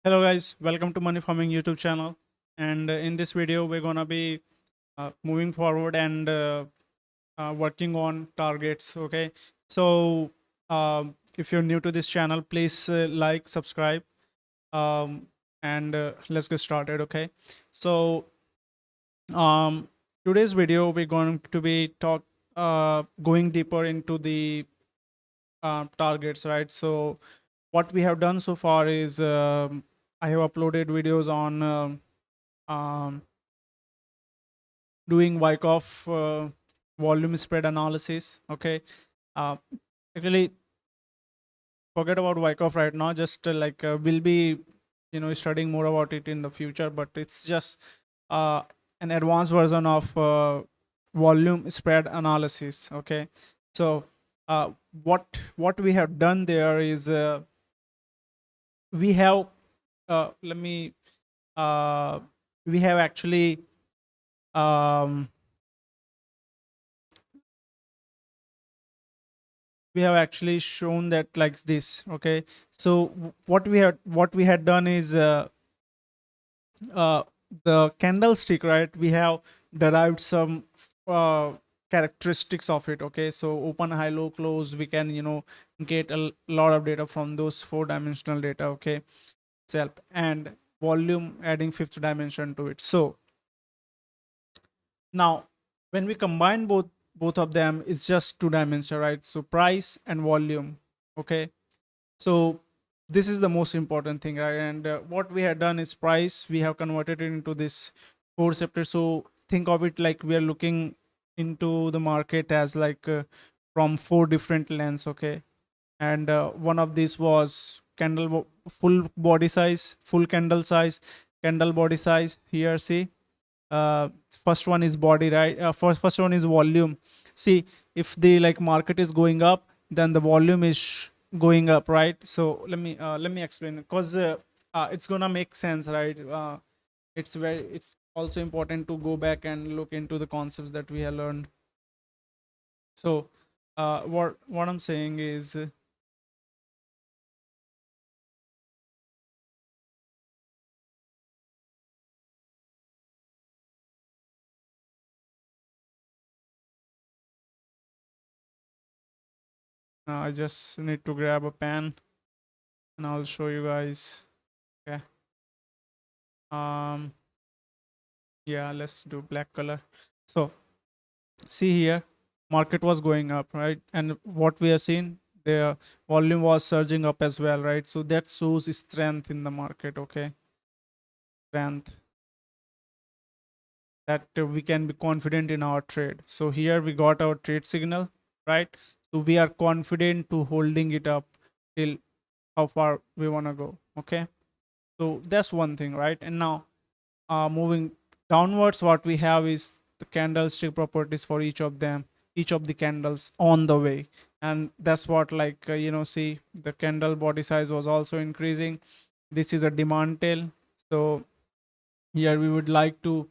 Hello guys, welcome to Money Farming YouTube channel. And in this video, we're gonna be moving forward and working on targets. Okay, so if you're new to this channel, please like, subscribe, um, and let's get started. Okay, so um, today's video we're going to be going deeper into the targets, right? So what we have done so far is I have uploaded videos on um, doing Wyckoff volume spread analysis. Okay, uh, actually, forget about Wyckoff right now. Just we'll be, studying more about it in the future. But it's just uh, an advanced version of volume spread analysis. Okay, so uh, what we have done there is we have let me uh, we have actually um, shown that like this. Okay, so what we had done is uh, the candlestick, right? We have derived some uh, characteristics of it. Okay, so open, high, low, close, we can get a lot of data from those four-dimensional data. Okay, self and volume adding fifth dimension to it. So now when we combine both of them, it's just two dimensional, right? So price and volume. Okay, so this is the most important thing, right? And what we have done is price, we have converted it into this four separate. So think of it like we are looking into the market as like from four different lens. Okay, and one of these was full body size, full candle size, candle body size. Here, see, uh first one is body, right? First one is volume. See, if the like market is going up, then the volume is going up, right? So let me explain, because it's gonna make sense, right? It's also important to go back and look into the concepts that we have learned. So what I'm saying is I just need to grab a pen and I'll show you guys. Okay, um yeah, let's do black color. So see here, market was going up, right? And what we are seeing, the volume was surging up as well, right? So that shows strength in the market. Okay, strength, that we can be confident in our trade. So here we got our trade signal, right? So we are confident to holding it up till how far we want to go. Okay, so that's one thing, right? And now moving downwards, what we have is the candlestick properties for each of them, each of the candles on the way. And that's what, like, see, the candle body size was also increasing. This is a demand tail. So here we would like to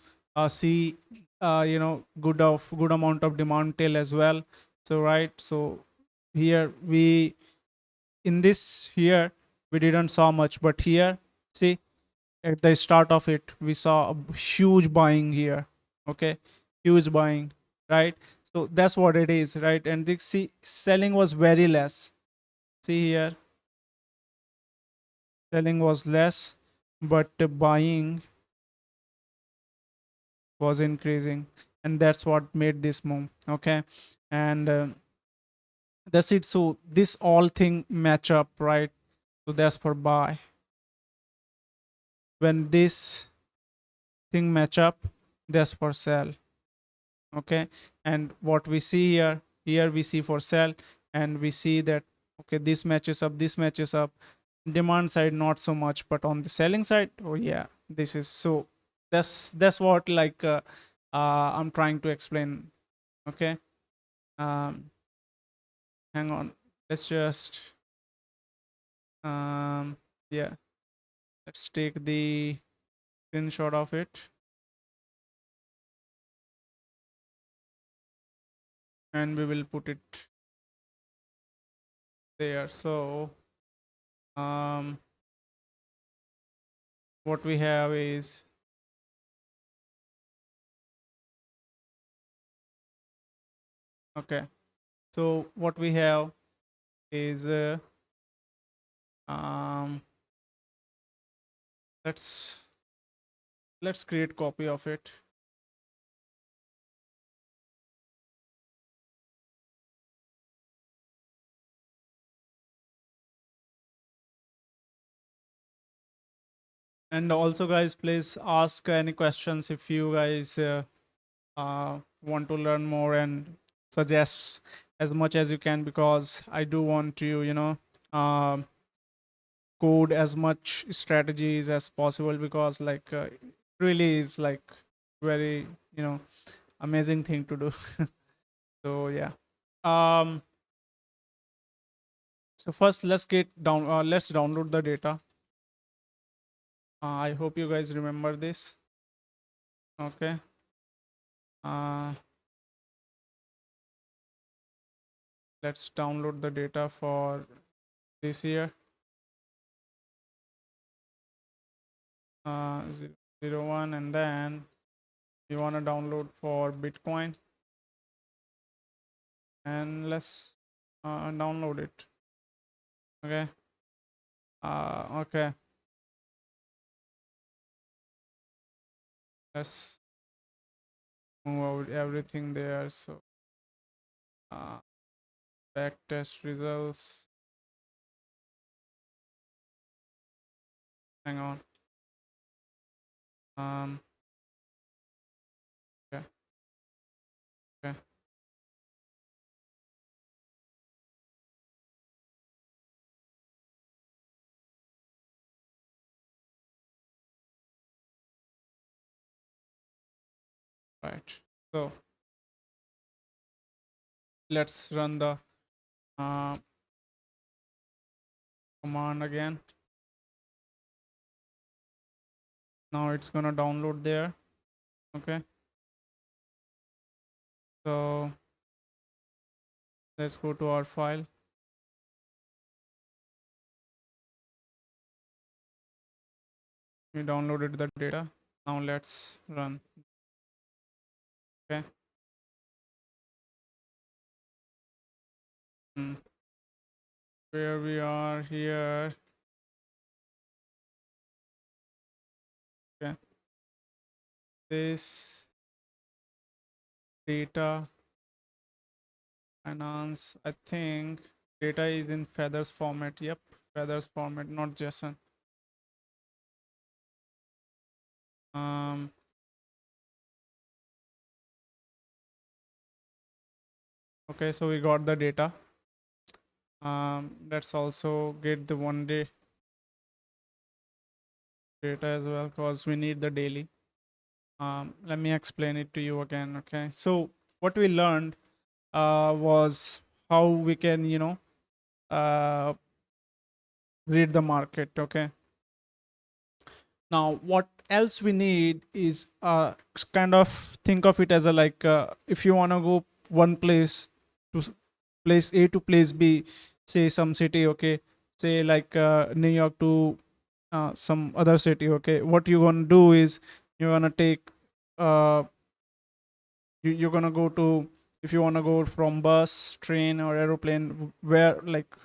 see good amount of demand tail as well. So right, so here we, in this here, we didn't saw much, but here, see, at the start of it we saw a huge buying here. Okay, huge buying, right? So that's what it is, right? And the see, selling was very less. See here, selling was less, but the buying was increasing, and that's what made this move. Okay, and that's it. So this all thing match up, right? So that's for buy. When this thing match up, that's for sell. Okay, and what we see here, here we see for sell, and we see that okay, this matches up, this matches up. Demand side not so much, but on the selling side, oh yeah, this is so, that's what, like, I'm trying to explain. Okay, um hang on, let's just yeah, let's take the screenshot of it and we will put it there. So um what we have is, okay, so what we have is um let's let's create copy of it. And also, guys, please ask any questions if you guys want to learn more, and suggest as much as you can, because I do want to, um code as much strategies as possible, because like it really is like very, you know amazing thing to do. So yeah. um so first, let's download the data. I hope you guys remember this. Okay. uh let's download the data for this year. 01, and then you want to download for Bitcoin, and let's download it. Okay. Okay, let's move out everything there. So uh, backtest results. Hang on. um okay. Okay. Right. So let's run the uh, command again. Now it's gonna download there. Okay. So let's go to our file. We downloaded the data. Now let's run. Okay. Hmm. Where we are here. Okay. This data finance, I think data is in feathers format. Yep, feathers format, not JSON. um okay, so we got the data. Let's also get the 1 day data as well, because we need the daily. Let me explain it to you again. Okay, so what we learned was how we can, uh read the market. Okay. Now what else we need is kind of think of it as a, like, if you want to go one place to place A to place B, say some city. Okay, say like New York to some other city. Okay, what you're gonna do is you're gonna take uh you're gonna go to, if you want to go from bus, train, or aeroplane, where, like,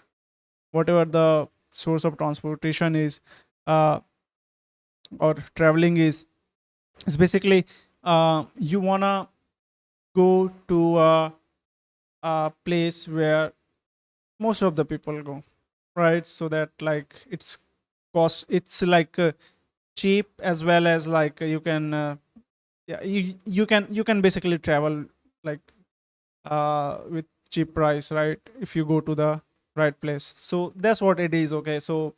whatever the source of transportation is, uh or traveling is basically, you wanna go to a place where most of the people go, right? So that, like, it's like cheap, as well as like you can, yeah, you can basically travel, like, with cheap price, right, if you go to the right place. So that's what it is. Okay, so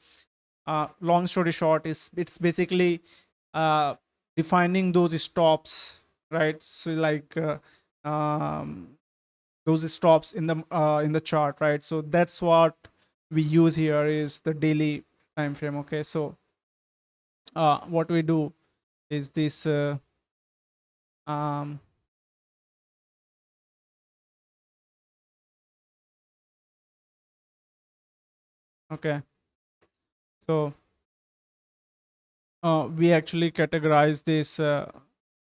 long story short, is it's basically uh, defining those stops, right? So like those stops in the chart, right? So that's what we use here, is the daily time frame. Okay, so what we do is this. Um, okay, so we actually categorize this.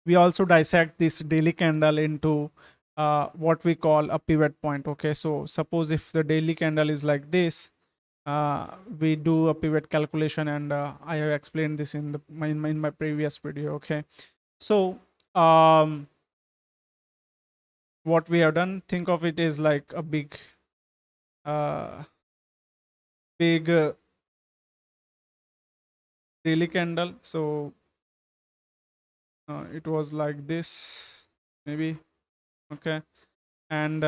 We also dissect this daily candle into what we call a pivot point. Okay, so suppose if the daily candle is like this, we do a pivot calculation, and I have explained this in in my previous video. Okay, so what we have done, think of it as like a uh, big daily candle. So it was like this, maybe. Okay, and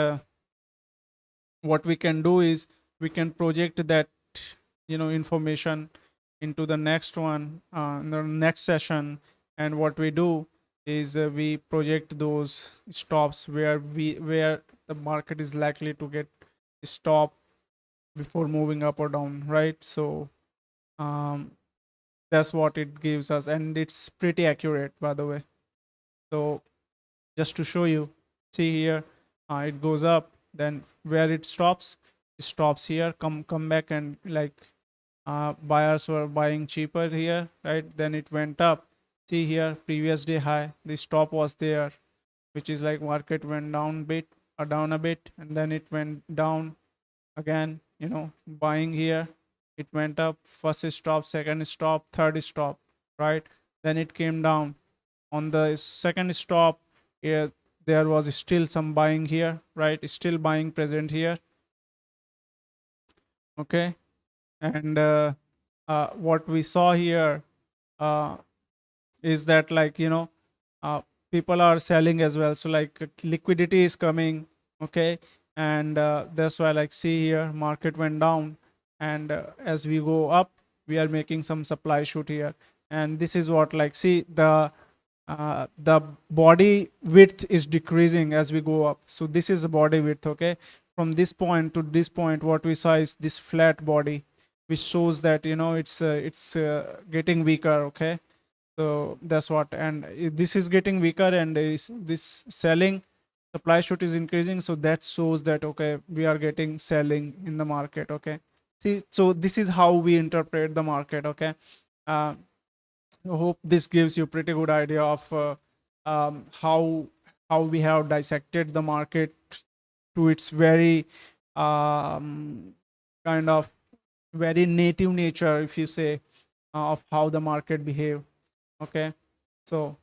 what we can do is we can project that information into the next one, in the next session. And what we do is we project those stops where the market is likely to get stop before moving up or down, right? So um, that's what it gives us, and it's pretty accurate, by the way. So just to show you, see here, it goes up, then where it stops here, come back, and like buyers were buying cheaper here, right? Then it went up. See here, previous day high, the stop was there, which is like market went down a bit, and then it went down again, buying here. It went up, first stop, second stop, third stop, right? Then it came down. On the second stop, yeah, there was still some buying here, right? Still buying present here. Okay, and what we saw here uh, is that, like, uh, people are selling as well, so like liquidity is coming. Okay, and that's why, like, see here, market went down, and as we go up, we are making some supply shoot here. And this is what, like, see, the body width is decreasing as we go up. So this is the body width. Okay, from this point to this point, what we saw is this flat body, which shows that it's getting weaker. Okay, so that's what, and this is getting weaker, and this selling supply shoot is increasing, so that shows that, okay, we are getting selling in the market. Okay, see, so this is how we interpret the market. Okay, uh, I hope this gives you pretty good idea of how we have dissected the market to its very um, kind of very native nature, if you say, of how the market behave. Okay, so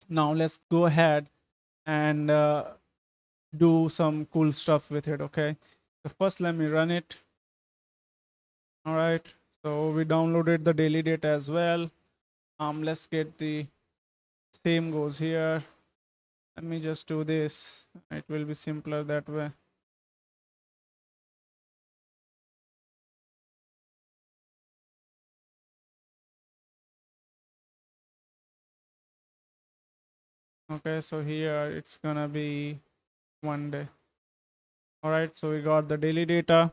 now let's go ahead and do some cool stuff with it. Okay, so first let me run it. All right, so we downloaded the daily data as well. Let's get the same goes here. Let me just do this, it will be simpler that way. Okay, so here it's gonna be 1 day. All right, so we got the daily data.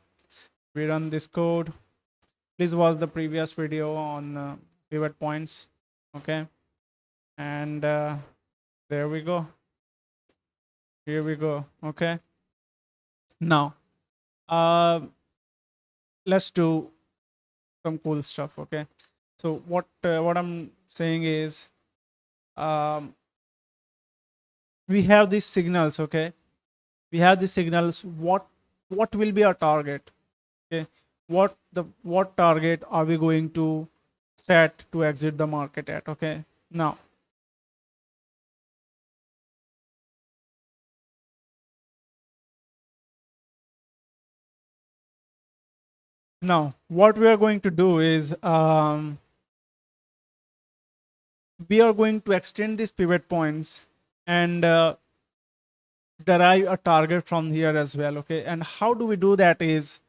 We run this code. Please watch the previous video on pivot points. Okay, and there we go. Here we go. Okay, now let's do some cool stuff. Okay, so what I'm saying is, um, we have these signals. Okay, we have these signals. What will be our target? Okay, what target are we going to set to exit the market at? Okay, now what we are going to do is, we are going to extend these pivot points and derive a target from here as well. Okay, and how do we do that is,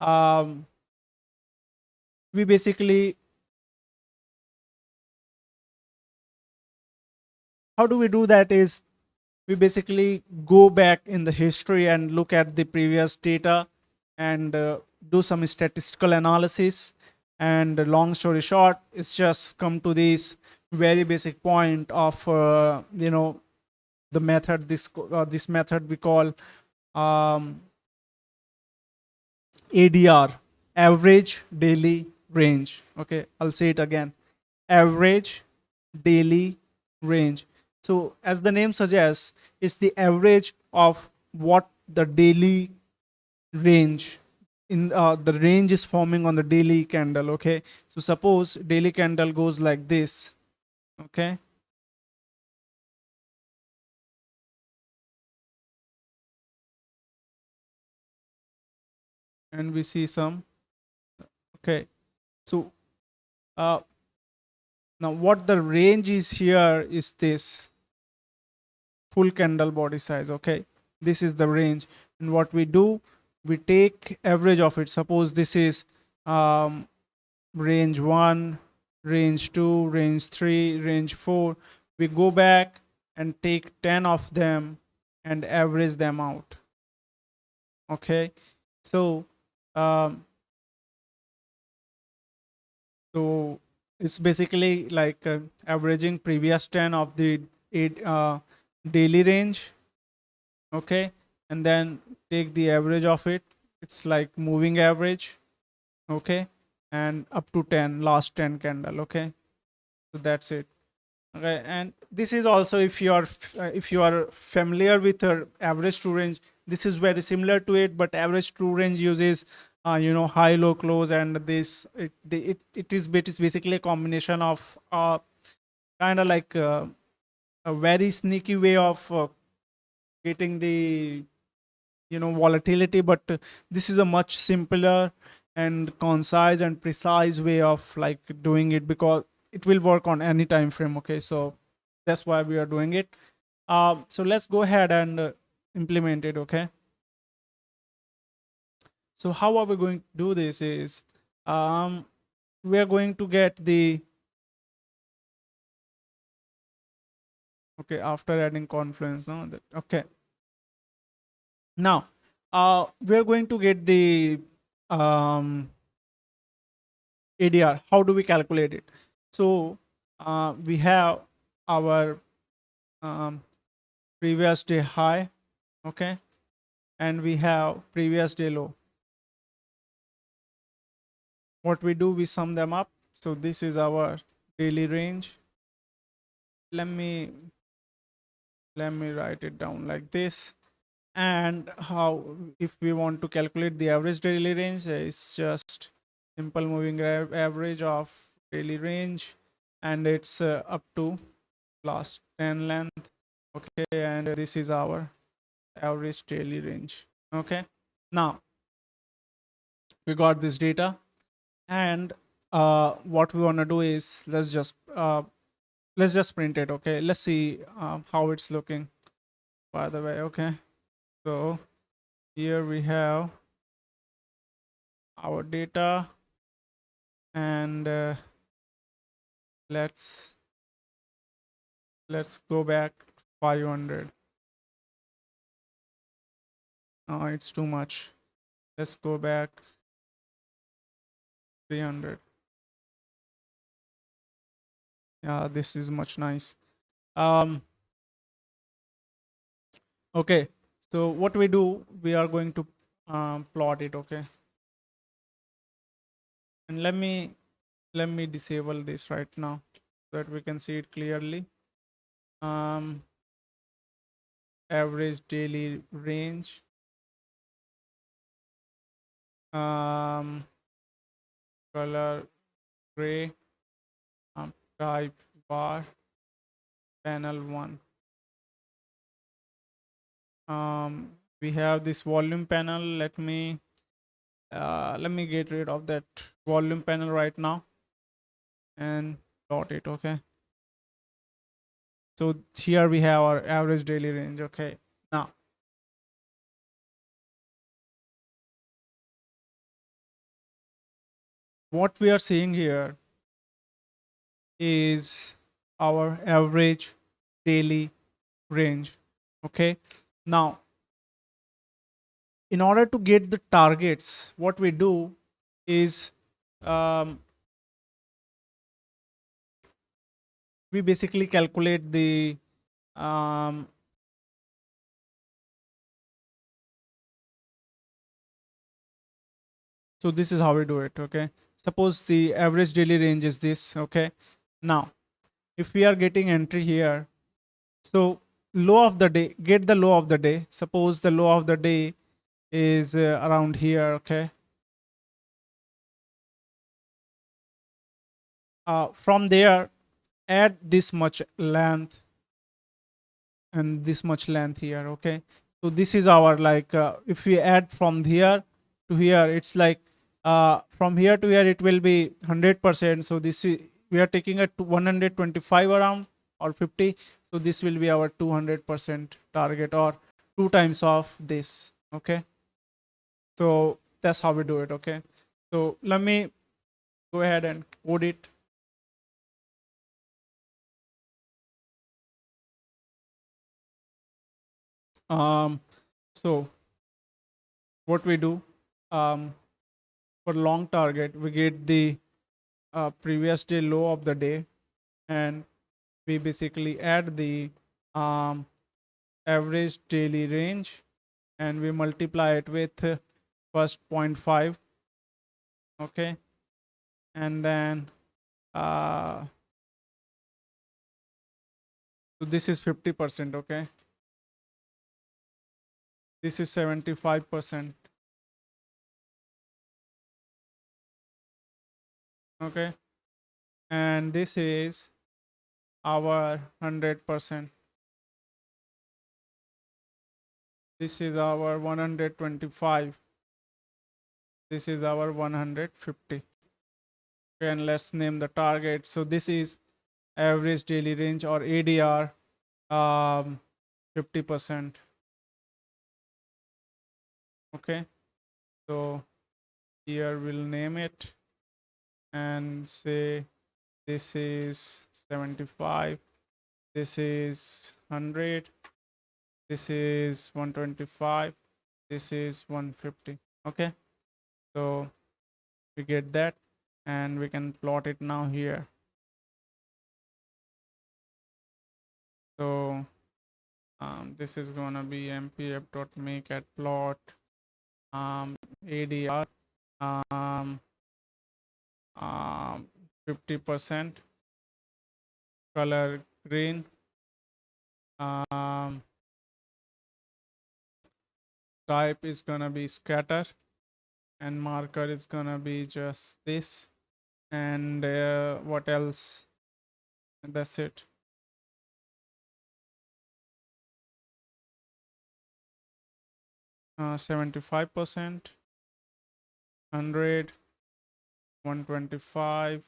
um, we basically how do we do that is we basically go back in the history and look at the previous data and do some statistical analysis. And long story short, it's just come to this very basic point of the method, this method we call um, ADR, average daily range. Okay, I'll say it again. average daily range. So as the name suggests, it's the average of what the daily range in the range is forming on the daily candle. Okay, so suppose daily candle goes like this. Okay, and we see some. Okay, so uh, now what the range is here is this full candle body size. Okay, this is the range, and what we do, we take average of it. Suppose this is um, range 1, range 2, range 3, range 4. We go back and take 10 of them and average them out. Okay, so um, so it's basically like averaging previous 10 of the eight daily range. Okay, and then take the average of it. It's like moving average. Okay, and up to 10, last 10 candle. Okay, so that's it. Okay, and this is also, if you are familiar with average true range, this is very similar to it, but average true range uses high low close, and it is basically a combination of kind of like a very sneaky way of getting the volatility, but this is a much simpler and concise and precise way of like doing it, because it will work on any time frame. Okay, so that's why we are doing it. So let's go ahead and implement it. Okay, so how are we going to do this is, um, we are going to get the, okay, after adding confluence, no, okay, now we are going to get the um, ADR. How do we calculate it? So we have our um, previous day high, okay, and we have previous day low. What we do, we sum them up. So this is our daily range. Let me write it down like this. And how, if we want to calculate the average daily range, it's just simple moving average of daily range, and it's up to last 10 length. Okay, and this is our average daily range. Okay, now we got this data, and what we want to do is, let's just print it. Okay, let's see how it's looking, by the way. Okay, so here we have our data, and let's go back 500. No, it's too much. Let's go back 300. Yeah, this is much nice. Okay, so what we do, we are going to plot it. Okay, and let me disable this right now so that we can see it clearly. um Average daily range, um color gray, type bar, panel 1. We have this volume panel. Let me get rid of that volume panel right now and plot it. Okay, so here we have our average daily range. Okay, now what we are seeing here is our average daily range. Okay, now in order to get the targets, what we do is, um, we basically calculate the um, so this is how we do it. Okay, suppose the average daily range is this. Okay, Now if we are getting entry here, so low of the day, get the low of the day. Suppose the low of the day is around here. Okay, from there add this much length and this much length here. Okay, so this is our like if we add from here to here, it's like from here to here it will be 100%. So this we are taking a 125 around or 50, so this will be our 200% target or 2 times of this. Okay, so that's how we do it. Okay, so let me go ahead and code it. um so what we do, um for long target we get the previous day low of the day, and we basically add the um, average daily range, and we multiply it with first 0.5. Okay, and then uh, so this is 50%. Okay, this is 75%. Okay, and this is our 100%. This is our 125. This is our 150. Okay, and let's name the target. So this is average daily range or ADR, 50%. Okay, so here we'll name it and say this is 75, this is 100, this is 125, this is 150. Okay, so we get that and we can plot it now here. So this is gonna be mpf.make at plot ADR, um, 50%, color green, um, type is gonna be scatter, and marker is gonna be just this, and what else, that's it. 75%, 100, 125,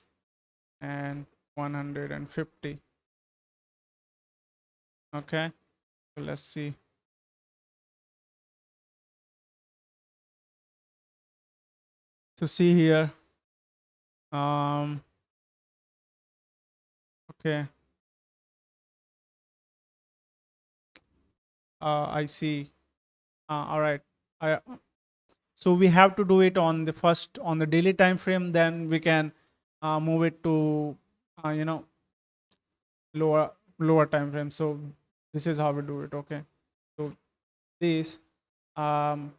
and 150. Okay, so let's see. So see here, um okay, I see. All right, I so we have to do it on the first on the daily time frame, then we can move it to you know, lower time frame. So this is how we do it. Okay, so this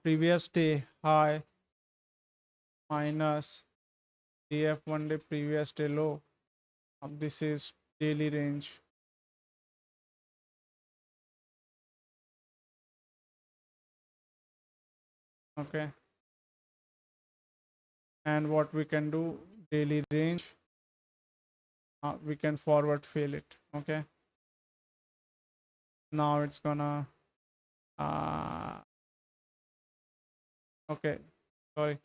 previous day high minus df one day previous day low, this is daily range. Okay, and what we can do, daily range, we can forward fill it. Okay, now it's gonna uh okay, sorry,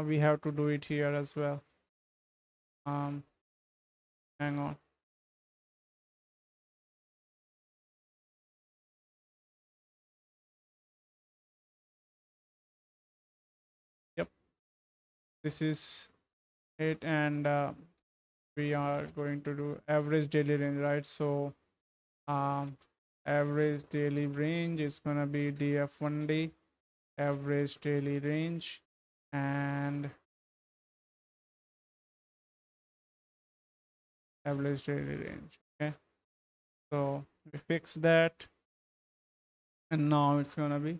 we have to do it here as well. um Hang on. Yep, this is it, and we are going to do average daily range, right? So um average daily range is gonna be df1d average daily range, and average daily range. Okay, so we fix that, and now it's gonna be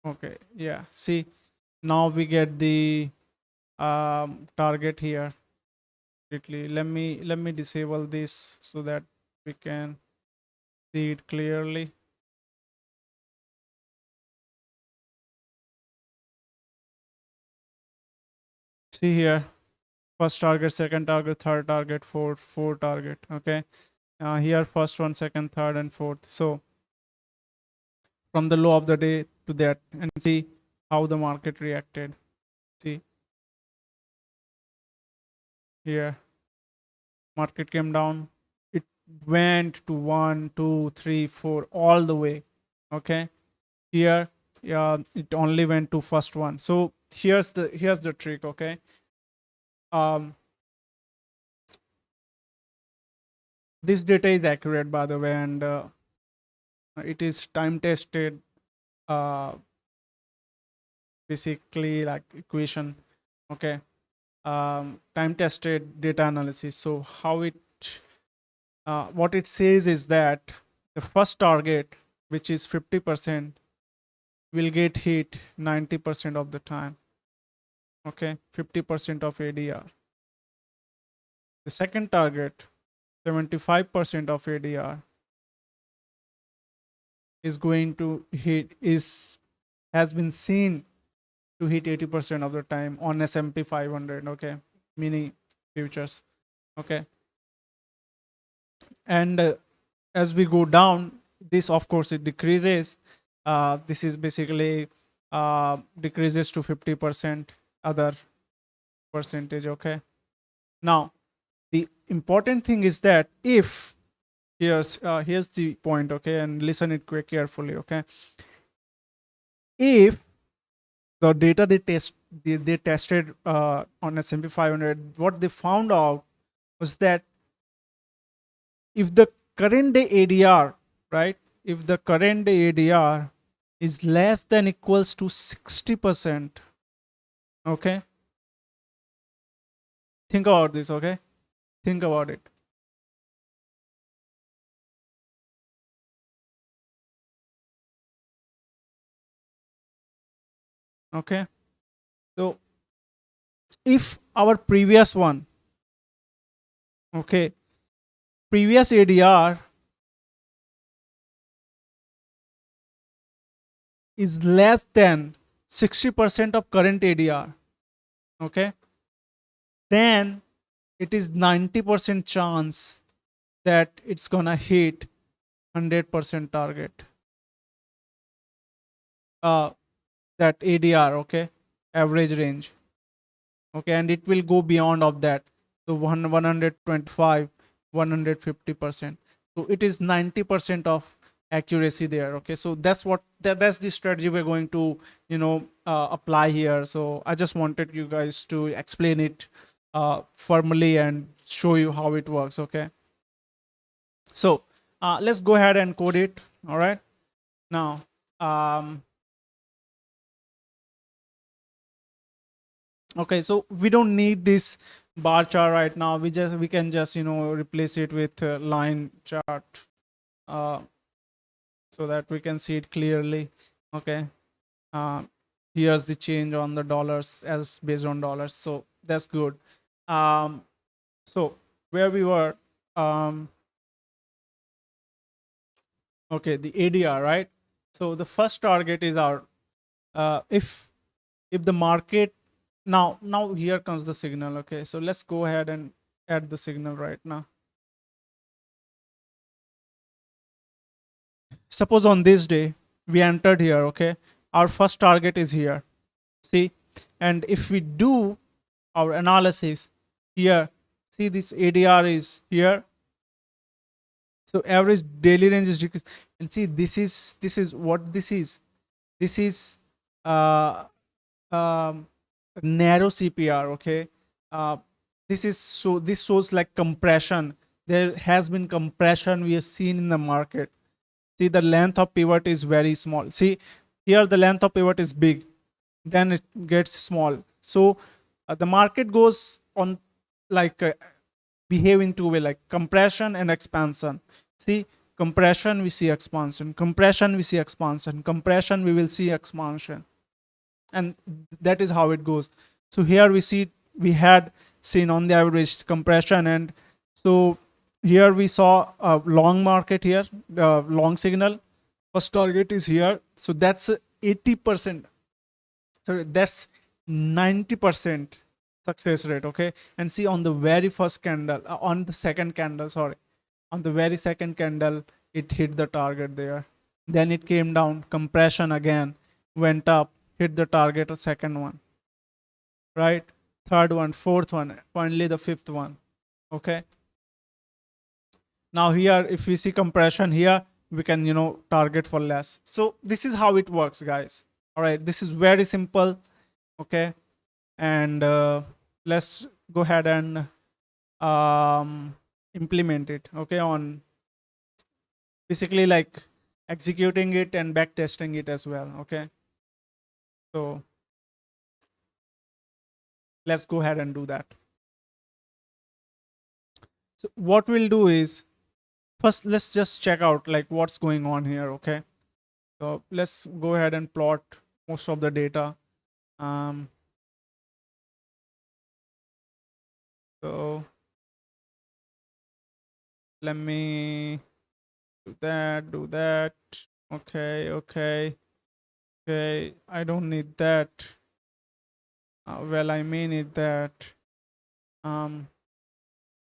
okay. Yeah, see, now we get the target here, completely. Let me disable this so that we can see it clearly. See here, first target, second target, third target, fourth target. Okay, here first one, second, third, and fourth. So from the low of the day to that, and see how the market reacted. See here, market came down. It went to 1, 2, 3, 4, all the way. Okay, here, yeah, it only went to first one. So here's the trick. Okay, um, this data is accurate, by the way, and it is time tested. Uh, basically like equation. Okay, time tested data analysis. So how it what it says is that the first target, which is 50%, will get hit 90% of the time. Okay, 50% of ADR. The second target, 75% of ADR, is going to hit is has been seen to hit 80% of the time on S&P 500. Okay, mini futures. Okay, and as we go down, this of course it decreases. This is basically decreases to 50% other percentage. Okay, now the important thing is that if here's the point. Okay, and listen it carefully. Okay, if the data they tested on S&P 500, what they found out was that if the current day ADR, right, if the current day ADR is less than equals to 60%, okay, think about this. Okay, think about it. Okay, so if our previous one, okay, previous ADR is less than 60% of current ADR, okay, then it is 90% chance that it's gonna hit 100% target. That ADR, okay, average range. Okay, and it will go beyond of that. So 125, 150%. So it is 90% of accuracy there. Okay, so that's the strategy we're going to apply here. So I just wanted you guys to explain it formally and show you how it works. Okay, so let's go ahead and code it. All right, now okay, so we don't need this bar chart right now. We can just replace it with line chart uh, so that we can see it clearly. Okay, uh, here's the change on the dollars as based on dollars, so that's good. um, so where we were, okay, the ADR, right? So the first target is our if the market, now here comes the signal. Okay, so let's go ahead and add the signal right now. Suppose on this day we entered here. Okay, our first target is here. See, and if we do our analysis here, see, this ADR is here. So average daily range is decreased. And see, this is what this is. This is uh narrow CPR. Okay, uh this shows like compression. There has been compression we have seen in the market. See, the length of pivot is very small. See, here the length of pivot is big, then it gets small. So the market goes on like behave in two way, like compression and expansion. See, compression we see expansion, compression we see expansion, compression we will see expansion, and that is how it goes. So here we see we had seen on the average compression. And so here we saw a long market here, long signal. First target is here, so that's 80%. So that's 90% success rate. Okay, and see on the very first candle, on the second candle, sorry, on the very second candle, it hit the target there. Then it came down, compression again, went up, hit the target, a second one, right? Third one, fourth one, finally the fifth one. Okay. Now here, if we see compression here, we can, target for less. So this is how it works, guys. All right, this is very simple. Okay, and let's go ahead and implement it. Okay, on basically like executing it and back testing it as well. Okay, so let's go ahead and do that. So what we'll do is, first let's just check out like what's going on here. Okay, so let's go ahead and plot most of the data. um so let me do that. Okay, okay, okay, I don't need that. Well, I may need that. um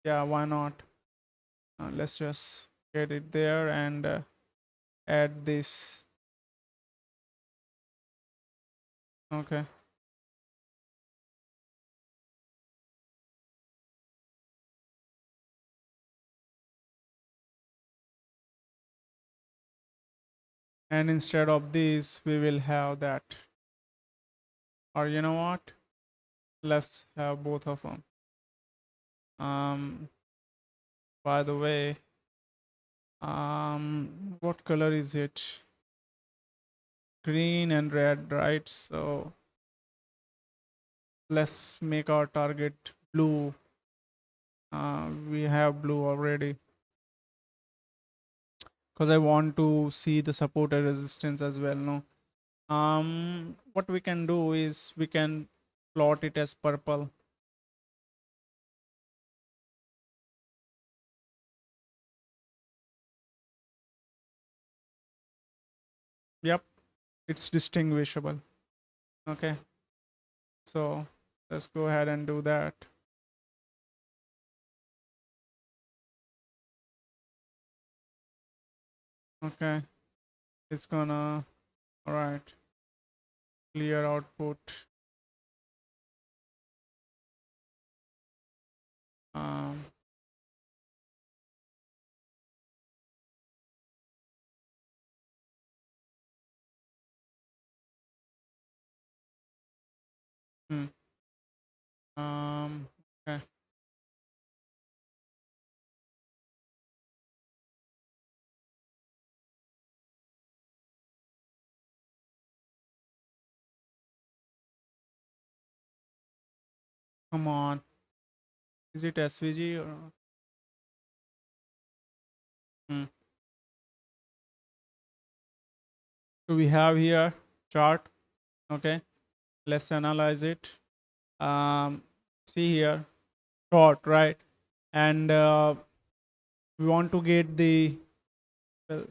yeah, why not? Let's just get it there and add this. Okay, and instead of this we will have that. Or you know what, let's have both of them. By the way, what color is it? Green and red, right? So let's make our target blue. We have blue already because I want to see the support and resistance as well. No, what we can do is we can plot it as purple. Yep, it's distinguishable. Okay, so let's go ahead and do that. Okay, it's gonna, all right, clear output. um hmm, okay, come on, is it SVG or hmm. So we have here chart. Okay, let's analyze it. See here, short, right? And we want to get the, well,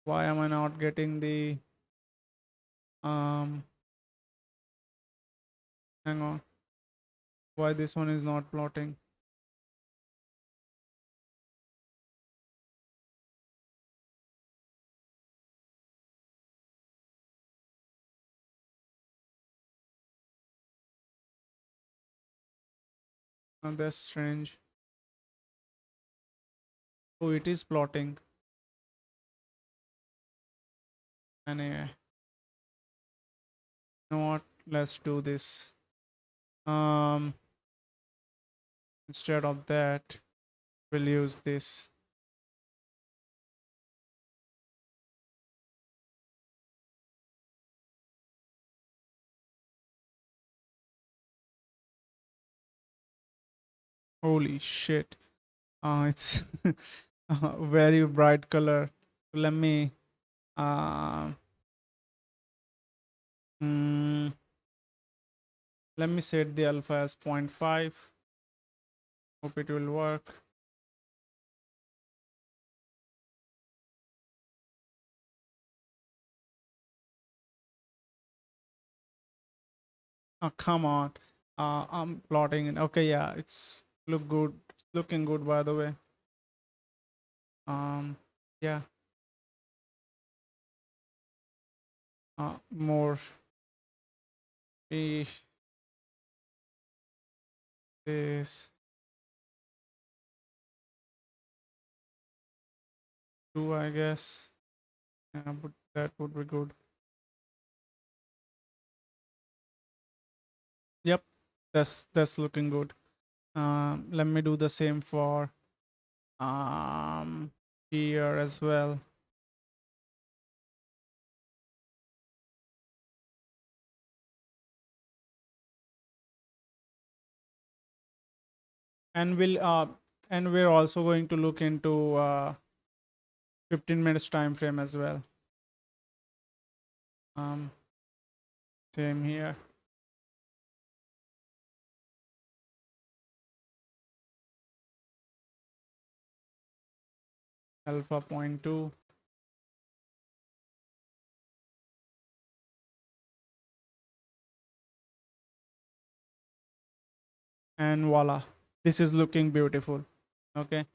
why am I not getting the hang on, why this one is not plotting? That's strange. Oh, it is plotting. Anyway, you know what, let's do this. um Instead of that, we'll use this. Holy shit, it's a very bright color. Let me uh, mm, Let me set the alpha as 0.5. Hope it will work. Oh, come on. I'm plotting it. Okay, yeah, it's look good. It's looking good, by the way. Yeah. More. Eh, This two, I guess. Yeah, but that would be good. Yep, that's looking good. Let me do the same for um here as well. And we're also going to look into 15 minutes time frame as well. Um, Same here. Alpha point 2. And voila, this is looking beautiful. Okay,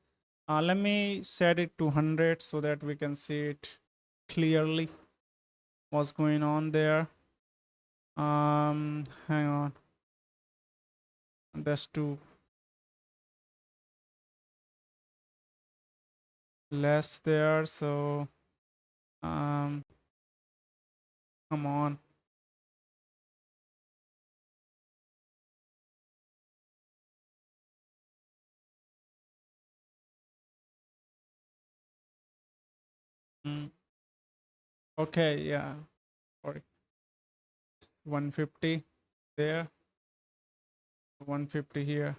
let me set it to 100 so that we can see it clearly what's going on there. Hang on, that's too less there, so um come on. Mm, okay, yeah, sorry. 150 there, 150 here.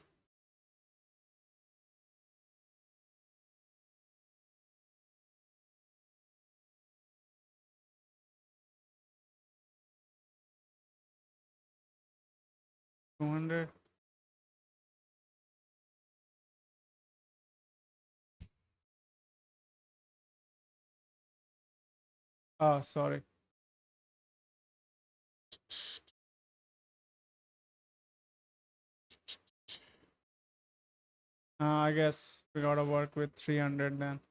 Two hundred. Oh, sorry. I guess we gotta work with 300 then.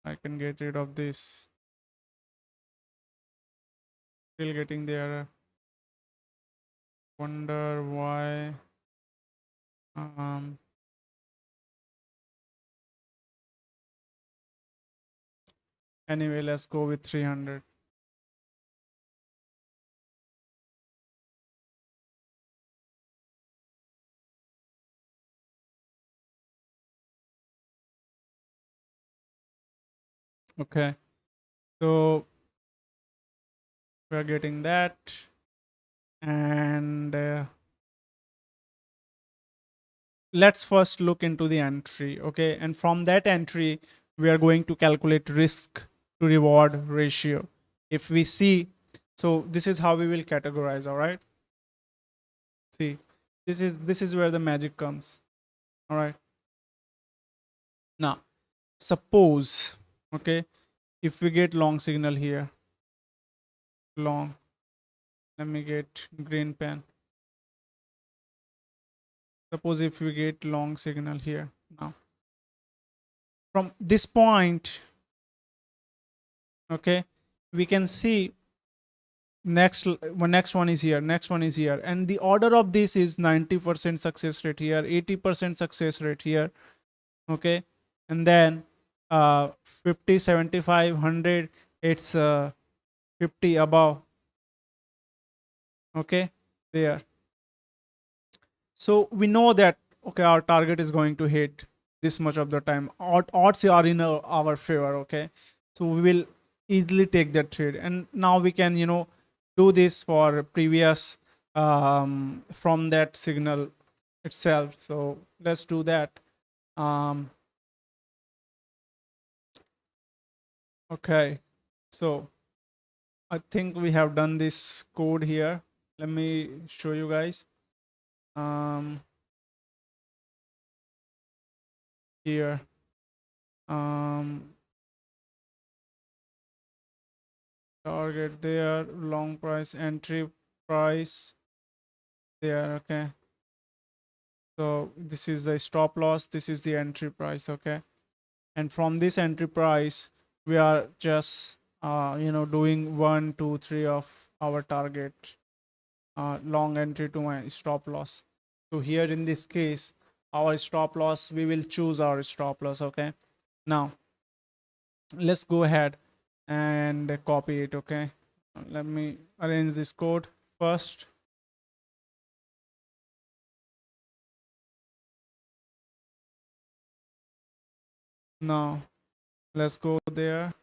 I can get rid of this. Still getting the error. Wonder why. Um, Anyway, let's go with 300. Okay, so we're getting that. And let's first look into the entry. Okay, and from that entry, we are going to calculate risk to reward ratio. If we see, so this is how we will categorize. All right. See, this is where the magic comes. All right. Now, suppose, okay, if we get long signal here, long, let me get green pen. Suppose if we get long signal here now, from this point, okay, we can see next one is here, next one is here, and the order of this is 90% success rate here, 80% success rate here. Okay, and then 50, 75, 100, it's 50 above. Okay, there. So we know that, okay, our target is going to hit this much of the time. Odds are in our favor. Okay, so we will easily take that trade, and now we can do this for previous from that signal itself. So let's do that. um okay, so I think we have done this code here. Let me show you guys. Um, Here, um, target there, long price, entry price there. Okay. So this is the stop loss. This is the entry price. Okay. And from this entry price, we are just, doing 1, 2, 3 of our target, long entry to my stop loss. So here in this case, our stop loss, we will choose our stop loss. Okay. Now let's go ahead and copy it. Okay. Let me arrange this code first. Now let's go there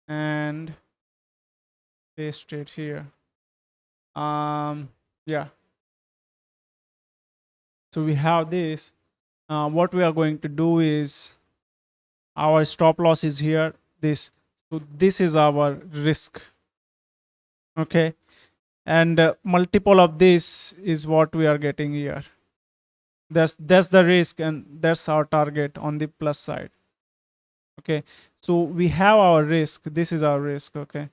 and paste it here. Yeah, so we have this. What we are going to do is, our stop loss is here, this. So this is our risk. Okay. And multiple of this is what we are getting here. That's the risk, and that's our target on the plus side. Okay. So we have our risk, this is our risk. Okay.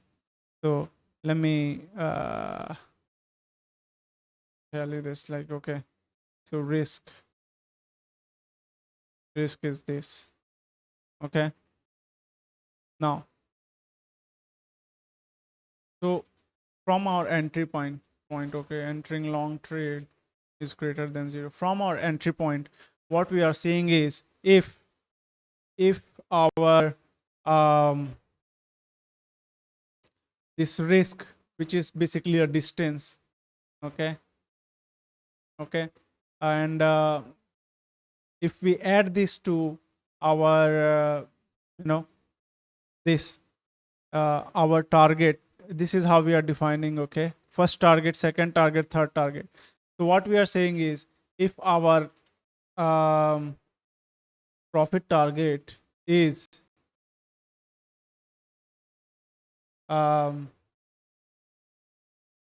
So let me tell you this, like, okay, so risk is this. Okay. Now, so from our entry point, okay, entering long trade is greater than 0. From our entry point, what we are seeing is, if our this risk, which is basically a distance. Okay. Okay. And if we add this to our you know this our target, this is how we are defining. Okay. First target, second target, third target. So what we are saying is, if our um, profit target is um,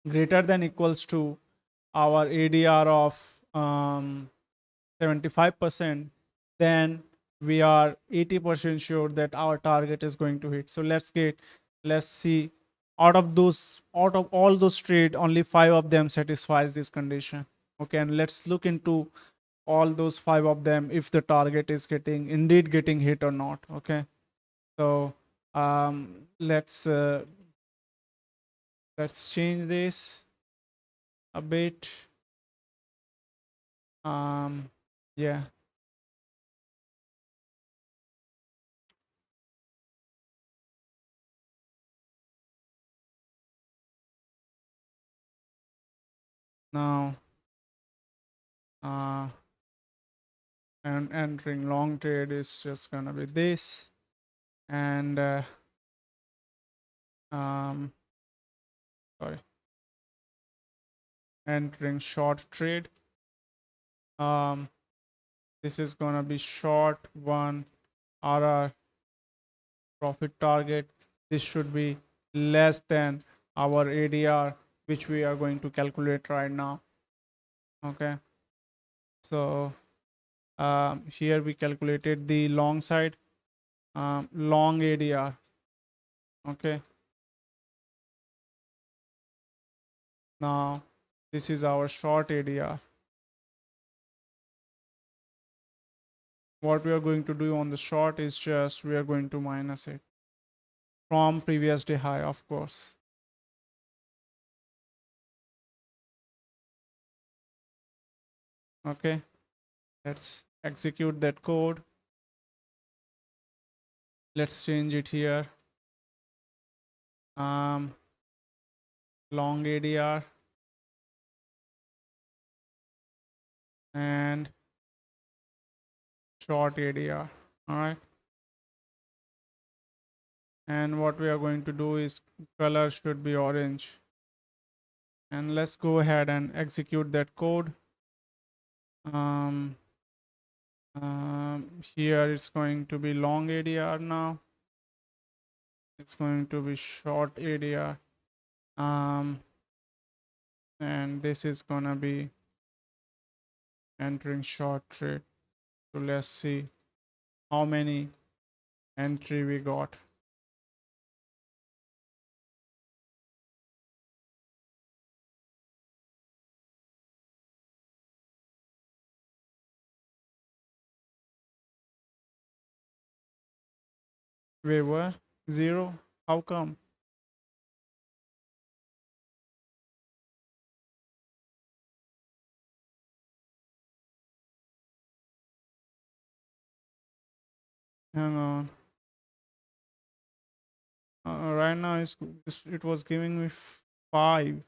greater than equals to our ADR of 75%, then we are 80% sure that our target is going to hit. So let's see, out of all those trade, only 5 of them satisfies this condition. Okay. And let's look into all those 5 of them, if the target is indeed getting hit or not. Okay. So let's change this a bit. Yeah. Now uh and entering long trade is just gonna be this. And um sorry, entering short trade, um this is gonna be short one RR profit target. This should be less than our ADR, which we are going to calculate right now. Okay. So here we calculated the long side, long ADR. Okay. Now this is our short ADR. What we are going to do on the short is just, we are going to minus it from previous day high, of course. Okay. Let's execute that code. Let's change it here. Long ADR and short ADR. All right. And what we are going to do is, color should be orange. And let's go ahead and execute that code. Here it's going to be long ADR now. It's going to be short area. And this is gonna be entering short trade. So let's see how many entry we got. We were zero. How come? Hang on. Right now it was giving me five.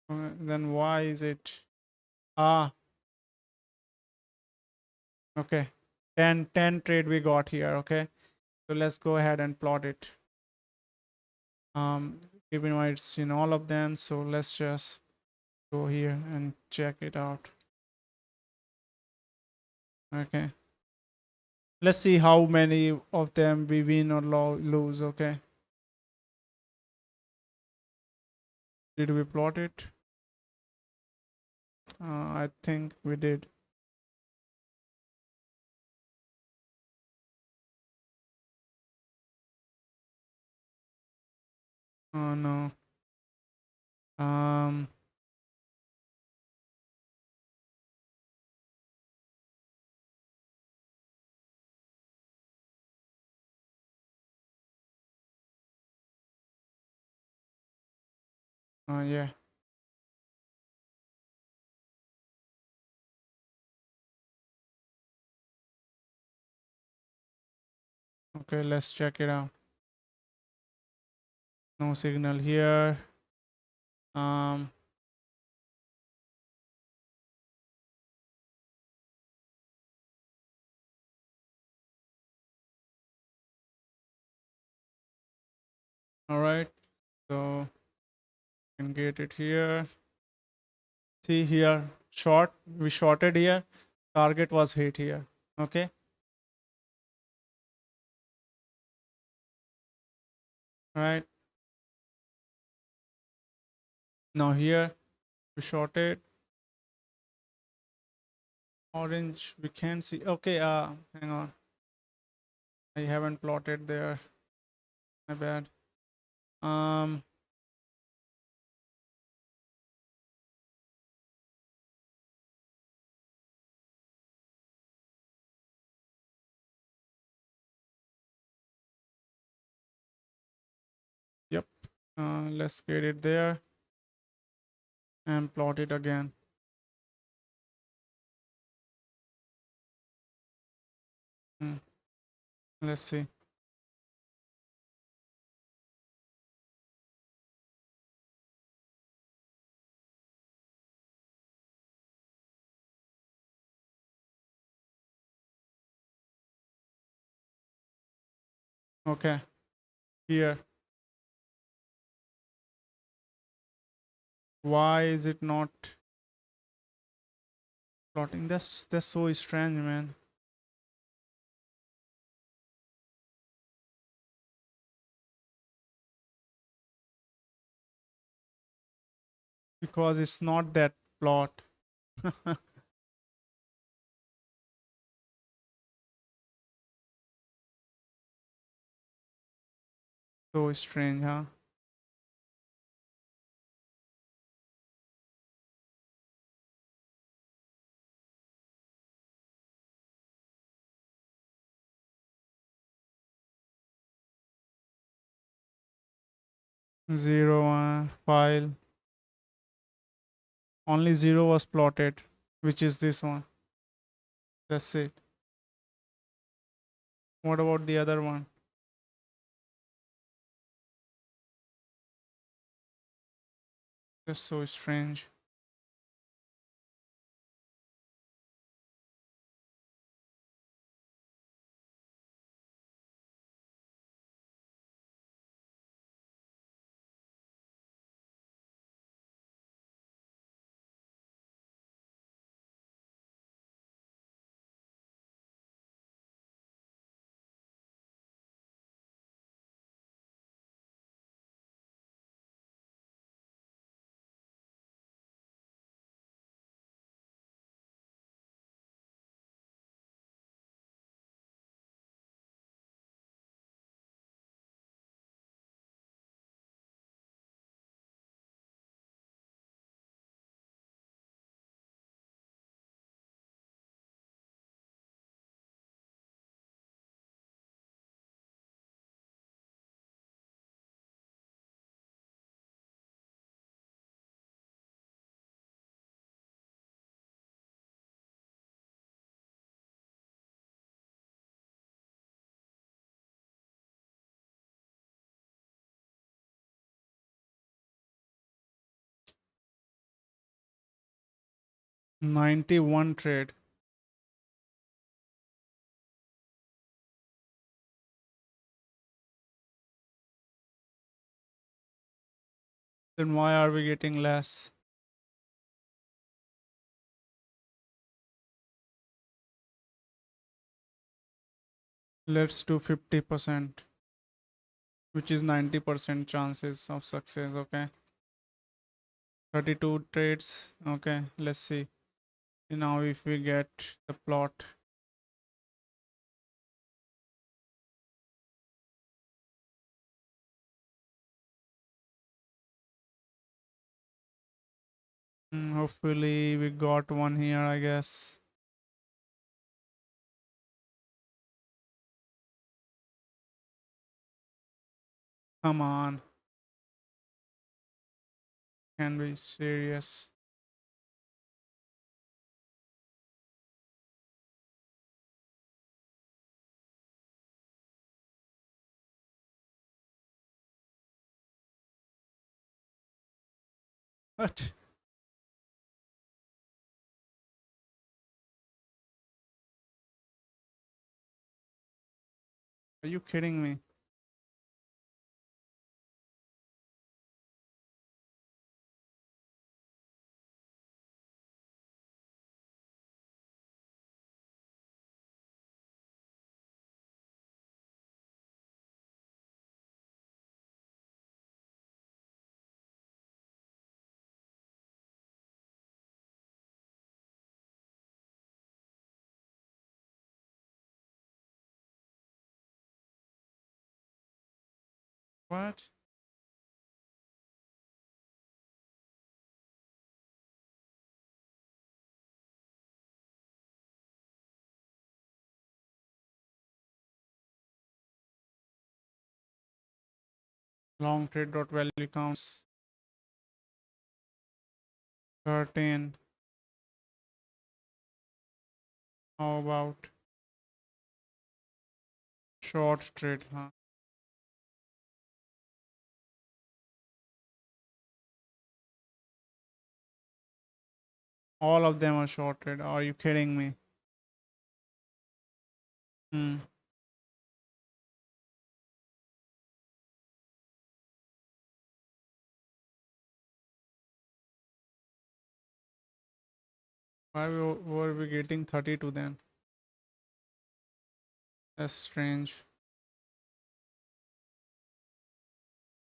Then why is it? Ah, okay. 10 trade we got here. Okay. So let's go ahead and plot it. Um, Keep in mind it's in all of them. So let's just go here and check it out. Okay. Let's see how many of them we win or lose. Okay. Did we plot it? I think we did. Oh no. Um. Yeah. Okay. Let's check it out. No signal here. Um. All right. So can get it here. See here. Short. We shorted here. Target was hit here. Okay. All right. Now here we shorted. Orange. We can't see. Okay. Hang on. I haven't plotted there. My bad. Um. Yep. Let's get it there and plot it again. Hmm. Let's see. Okay. Here. Why is it not plotting? That's so strange, man. Because it's not that plot. So strange, huh? Zero file. Only zero was plotted, which is this one. That's it. What about the other one? That's so strange. 91 trade. Then why are we getting less? Let's do 50%, which is 90% chances of success. Okay. 32 trades. Okay. Let's see. Now if we get the plot. Hopefully we got one here, I guess. Come on. Can be serious. What? Are you kidding me? What? Long trade dot value counts 13. How about short trade? Huh? All of them are short trade. Are you kidding me? Hmm. Why were we getting 32 then? That's strange.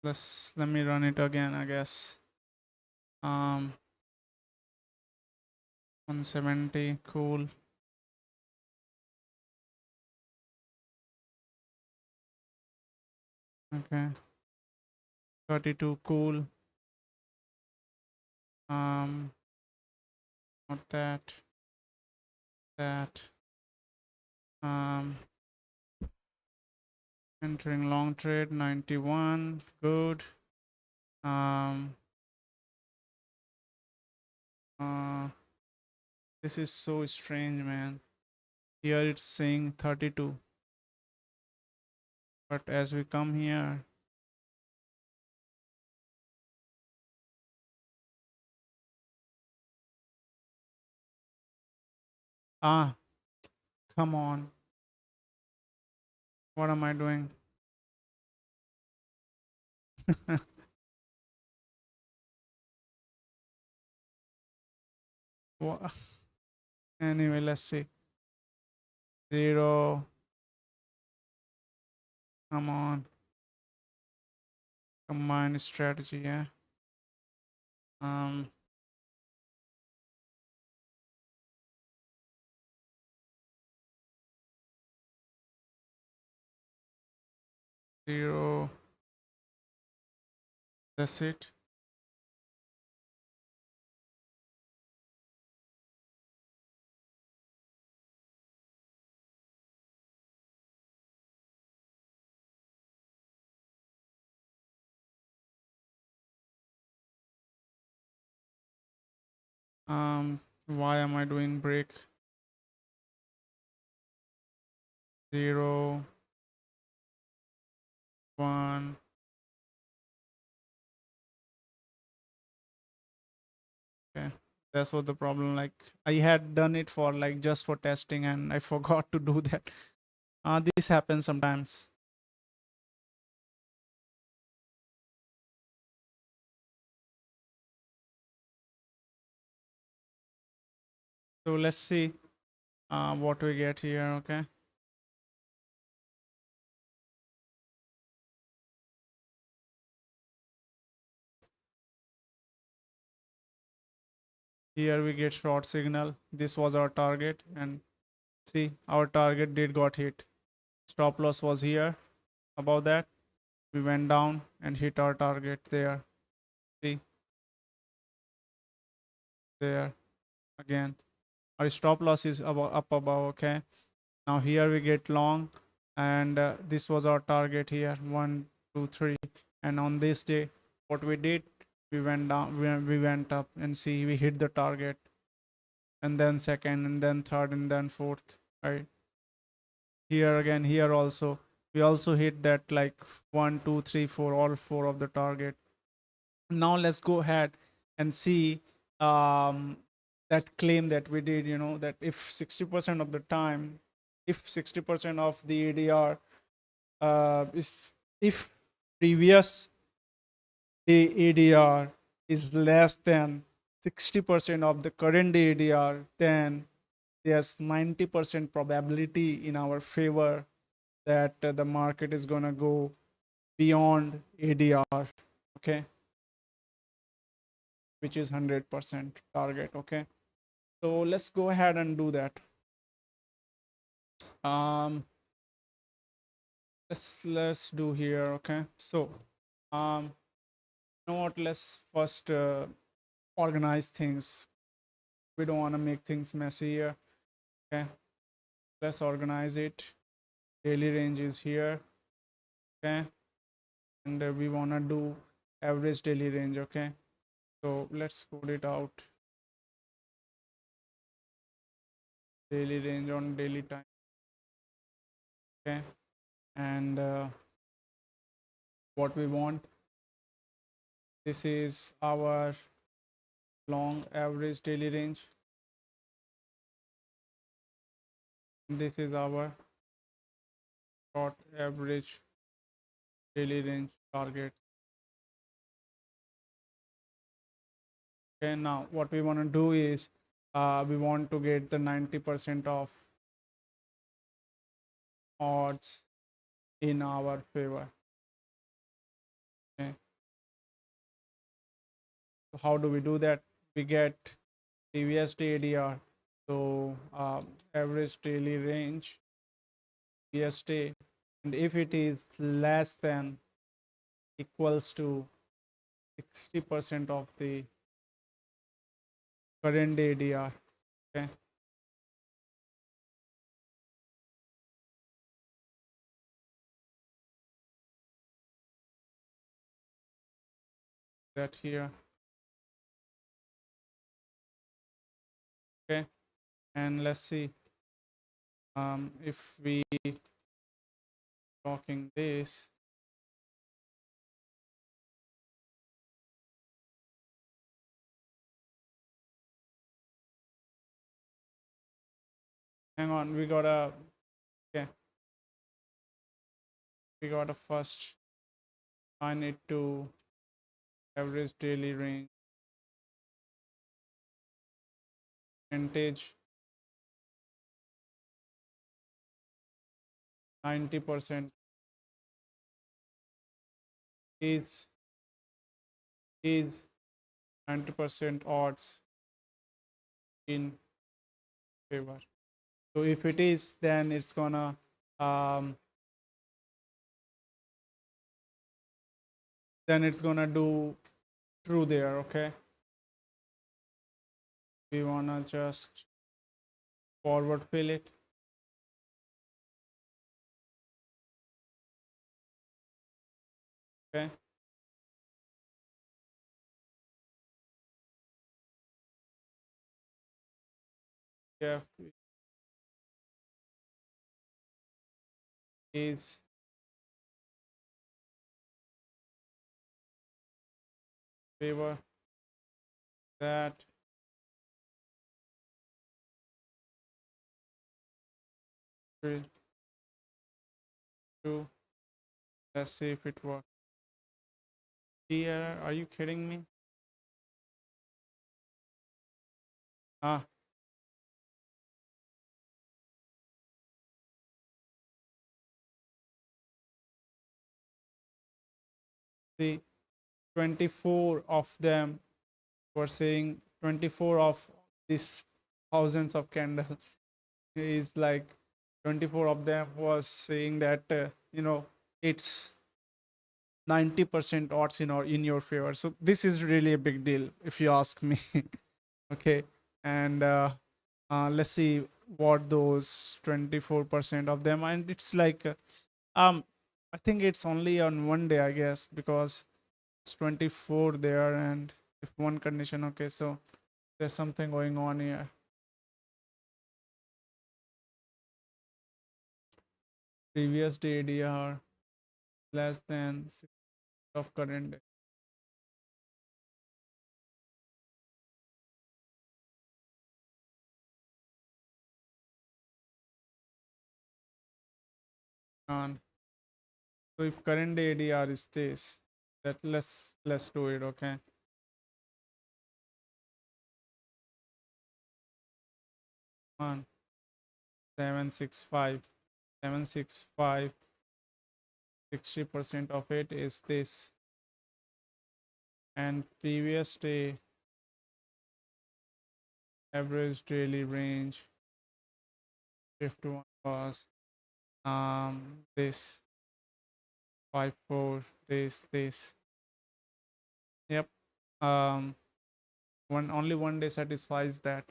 Let me run it again, I guess. 170, cool. Okay. 32, cool. Um, not that. That. Um, entering long trade 91, good. Um, uh, this is so strange, man. Here it's saying 32, but as we come here, ah, come on. What am I doing? Anyway, let's see. 0. Come on. Combine strategy, yeah. Um, 0. That's it. Why am I doing break? 0, 1. Okay. That's what the problem. Like I had done it for like just for testing and I forgot to do that. This happens sometimes. So let's see what we get here. Okay. Here we get short signal. This was our target, and see our target did got hit. Stop loss was here. Above that, we went down and hit our target there. See there again. Our stop loss is above, up above. Okay. Now here we get long, and this was our target here. 1 2 3, and on this day, what we did, we went down. We went up, and see we hit the target, and then second, and then third, and then fourth. Right here again. Here also, we also hit that like 1 2 3 4, all four of the target. Now let's go ahead and see um, that claim that we did, that if 60% of the time, if 60% of the ADR is, if previous day ADR is less than 60% of the current day ADR, then there's 90% probability in our favor that the market is gonna go beyond ADR. Okay, which is 100% target. Okay, so let's go ahead and do that. um let's do here. Okay, so um you know what, let's first organize things. We don't want to make things messy here. Okay, let's organize it. Daily range is here. Okay, and we want to do average daily range. Okay, so let's code it out. Daily range on daily time. Okay, and what we want, this is our long average daily range. This is our short average daily range target. Okay, now what we want to do is we want to get the 90% of odds in our favor. Okay, so how do we do that? We get previous day ADR, so average daily range previous day, and if it is less than equals to 60% of the current day ADR. Okay, that here. Okay, and let's see if we talking this. Hang on, we got a, okay, we got a first. I need to average daily range percentage 90% is is 90% odds in favor. So if it is, then it's gonna um then it's gonna do true there. Okay, we wanna just forward fill it. Okay, yeah, is favor that 3, 2. Let's see if it works. Here, are you kidding me? Ah, see, 24 of them were saying 24 of these thousands of candles is like 24 of them was saying that it's 90% odds in your favor. So this is really a big deal if you ask me. Okay, and let's see what those 24% of them, and it's like I think it's only on one day, I guess, because it's 24 there, and if one condition. Okay, so there's something going on here. Previous day ADR less than 6 of current day. And so if current day ADR is this, that let's do it. Okay, on 765, 765, 60% of it is this, and previous day average daily range shift one was this 54, this. Yep. Only one day satisfies that.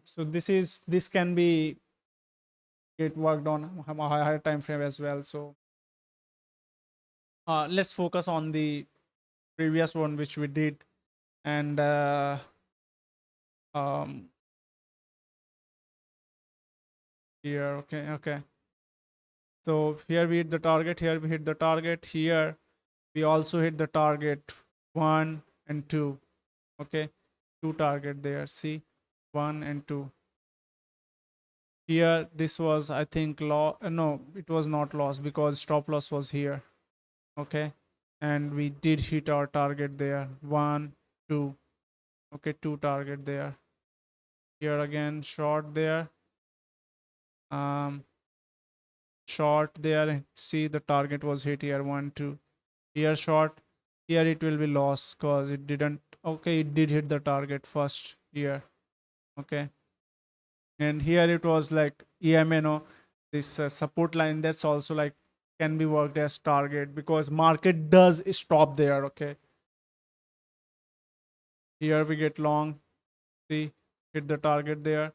So this can be get worked on a higher time frame as well. So let's focus on the previous one which we did, and um here. Okay. So here we hit the target, here we hit the target, here we also hit the target 1 and 2. Okay, 2 target there, see, 1 and 2. Here this was, I think, no, it was not loss because stop loss was here. Okay, and we did hit our target there, 1, 2. Okay, 2 target there. Here again short there, short there, and see the target was hit here, 1, 2. Here short, here it will be loss because it didn't. Okay, it did hit the target first here. Okay, and here it was like EMA, no, this support line, that's also like can be worked as target because market does stop there. Okay, here we get long, see, hit the target there.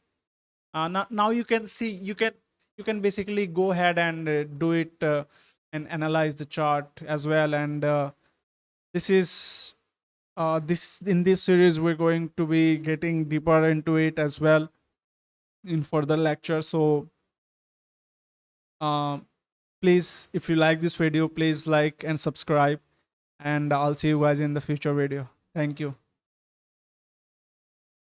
Now you can see, you can basically go ahead and do it and analyze the chart as well. And this is this in this series we're going to be getting deeper into it as well in further lecture. So uh, please, if you like this video, please like and subscribe, and I'll see you guys in the future video. Thank you.